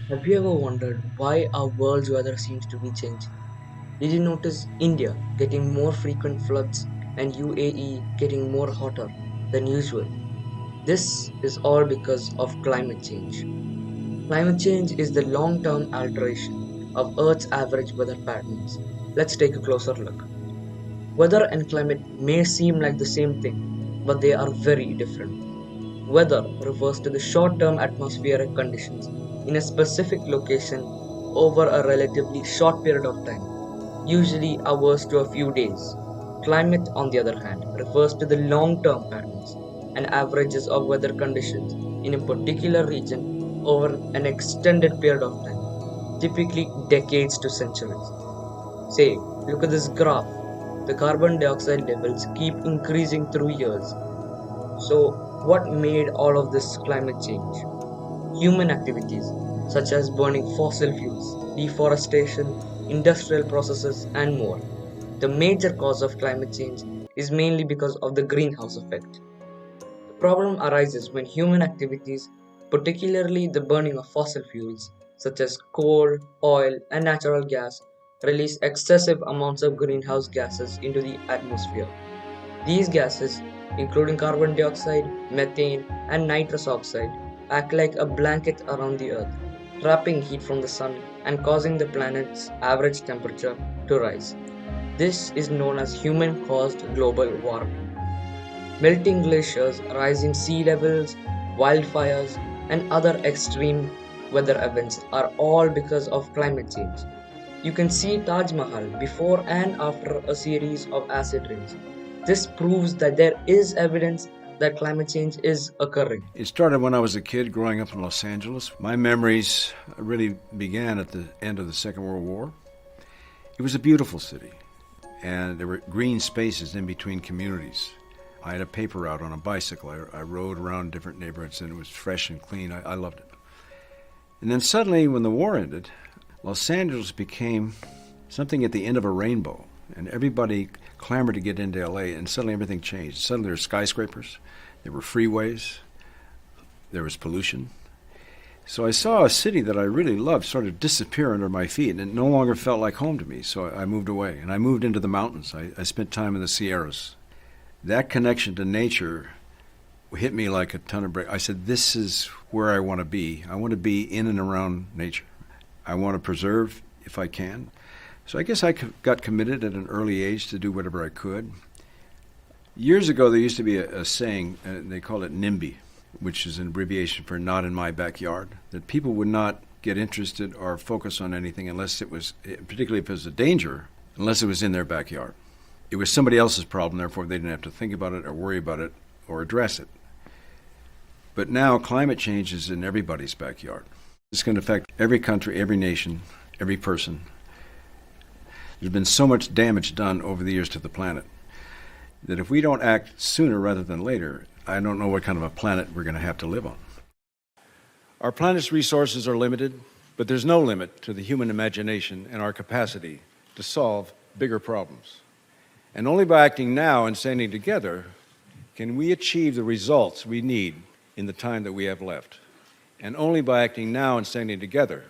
Have you ever wondered why our world's weather seems to be changing? Did you notice India getting more frequent floods and UAE getting more hotter than usual? This is all because of climate change. Climate change is the long term alteration of Earth's average weather patterns. Let's take a closer look. Weather and climate may seem like the same thing, but they are very different. Weather refers to the short-term atmospheric conditions in a specific location over a relatively short period of time, usually hours to a few days. Climate, on the other hand, refers to the long-term patterns and averages of weather conditions in a particular region over an extended period of time, typically decades to centuries. Say, look at this graph. The carbon dioxide levels keep increasing through years. So, what made all of this climate change? Human activities such as burning fossil fuels, deforestation, industrial processes, and more. The major cause of climate change is mainly because of the greenhouse effect. The problem arises when human activities, particularly the burning of fossil fuels such as coal, oil, and natural gas, release excessive amounts of greenhouse gases into the atmosphere. These gases, including carbon dioxide, methane, and nitrous oxide, act like a blanket around the Earth, trapping heat from the sun and causing the planet's average temperature to rise. This is known as human caused global warming. Melting glaciers, rising sea levels, wildfires, and other extreme weather events are all because of climate change. You can see Taj Mahal before and after a series of acid rains. This proves that there is evidence that climate change is occurring. It started when I was a kid growing up in Los Angeles. My memories really began at the end of the Second World War. It was a beautiful city, and there were green spaces in between communities. I had a paper route on a bicycle. I rode around different neighborhoods, and it was fresh and clean. I loved it. And then suddenly, when the war ended, Los Angeles became something at the end of a rainbow, and everybody clamored to get into LA, and suddenly everything changed. Suddenly there were skyscrapers, there were freeways, there was pollution. So I saw a city that I really loved sort of disappear under my feet, and it no longer felt like home to me. So I moved away, and I moved into the mountains. I spent time in the Sierras. That connection to nature hit me like a ton of bricks. I said, this is where I want to be. I want to be in and around nature. I want to preserve if I can. So I guess I got committed at an early age to do whatever I could. Years ago, there used to be a saying, they called it NIMBY, which is an abbreviation for not in my backyard, that people would not get interested or focus on anything unless it was, particularly if it was a danger, unless it was in their backyard. It was somebody else's problem, therefore they didn't have to think about it or worry about it or address it. But now climate change is in everybody's backyard. It's going to affect every country, every nation, every person. There's been so much damage done over the years to the planet that if we don't act sooner rather than later, I don't know what kind of a planet we're going to have to live on. Our planet's resources are limited, but there's no limit to the human imagination and our capacity to solve bigger problems. And only by acting now and standing together can we achieve the results we need in the time that we have left. And only by acting now and standing together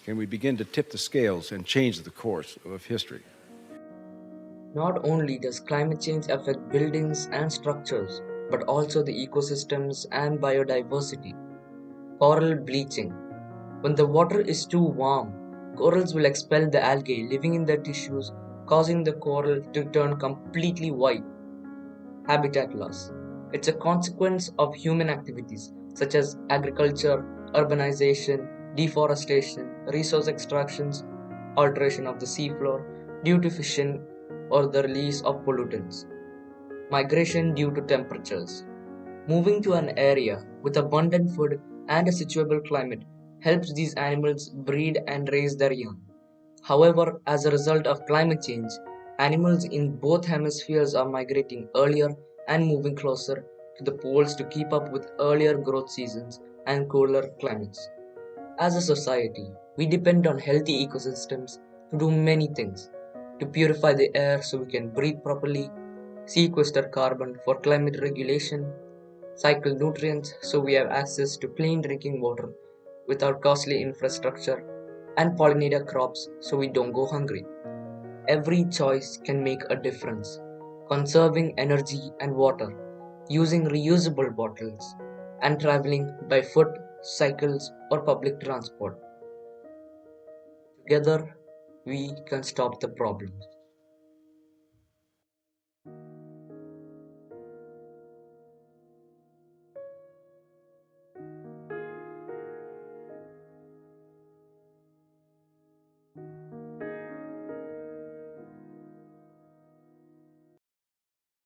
can we begin to tip the scales and change the course of history. Not only does climate change affect buildings and structures, but also the ecosystems and biodiversity. Coral bleaching. When the water is too warm, corals will expel the algae living in their tissues, causing the coral to turn completely white. Habitat loss. It's a consequence of human activities such as agriculture, urbanization, deforestation, resource extractions, alteration of the seafloor due to fission or the release of pollutants. Migration due to temperatures. Moving to an area with abundant food and a suitable climate helps these animals breed and raise their young. However, as a result of climate change, animals in both hemispheres are migrating earlier and moving closer to the poles to keep up with earlier growth seasons and cooler climates. As a society, we depend on healthy ecosystems to do many things: to purify the air so we can breathe properly, sequester carbon for climate regulation, cycle nutrients so we have access to clean drinking water, without costly infrastructure, and pollinator crops so we don't go hungry. Every choice can make a difference. Conserving energy and water, using reusable bottles, and traveling by foot, cycles, or public transport. Together, we can stop the problems.